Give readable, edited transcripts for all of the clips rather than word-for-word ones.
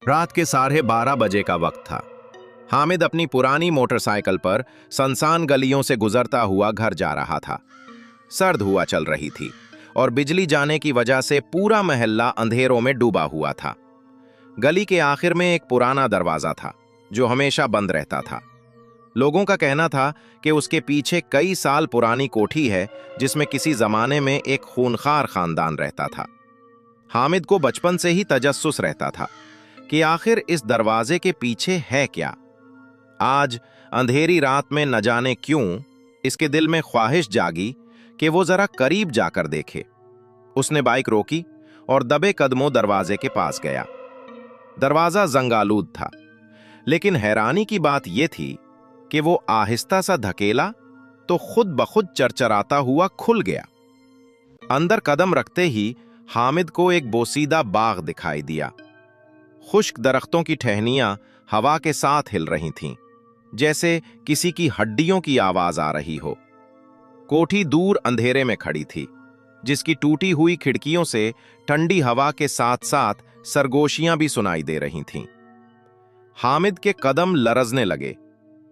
रात के 12:30 बजे का वक्त था। हामिद अपनी पुरानी मोटरसाइकिल पर सुनसान गलियों से गुजरता हुआ घर जा रहा था। सर्द हुआ चल रही थी और बिजली जाने की वजह से पूरा मोहल्ला अंधेरों में डूबा हुआ था। गली के आखिर में एक पुराना दरवाजा था जो हमेशा बंद रहता था। लोगों का कहना था कि उसके पीछे कई साल पुरानी कोठी है जिसमें किसी जमाने में एक खूनखार खानदान रहता था। हामिद को बचपन से ही तजस्सुस रहता था कि आखिर इस दरवाजे के पीछे है क्या। आज अंधेरी रात में न जाने क्यों इसके दिल में ख्वाहिश जागी कि वो जरा करीब जाकर देखे। उसने बाइक रोकी और दबे कदमों दरवाजे के पास गया। दरवाजा जंगालूद था, लेकिन हैरानी की बात यह थी कि वो आहिस्ता सा धकेला तो खुद ब खुद चरचराता हुआ खुल गया। अंदर कदम रखते ही हामिद को एक बोसीदा बाग दिखाई दिया। खुश्क दरख्तों की टहनियां हवा के साथ हिल रही थीं, जैसे किसी की हड्डियों की आवाज आ रही हो। कोठी दूर अंधेरे में खड़ी थी, जिसकी टूटी हुई खिड़कियों से ठंडी हवा के साथ साथ सरगोशियां भी सुनाई दे रही थीं। हामिद के कदम लरजने लगे,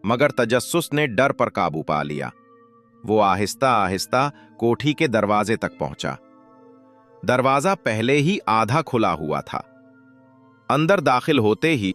मगर तजस्सुस ने डर पर काबू पा लिया। वो आहिस्ता आहिस्ता कोठी के दरवाजे तक पहुंचा। दरवाजा पहले ही आधा खुला हुआ था। अंदर दाखिल होते ही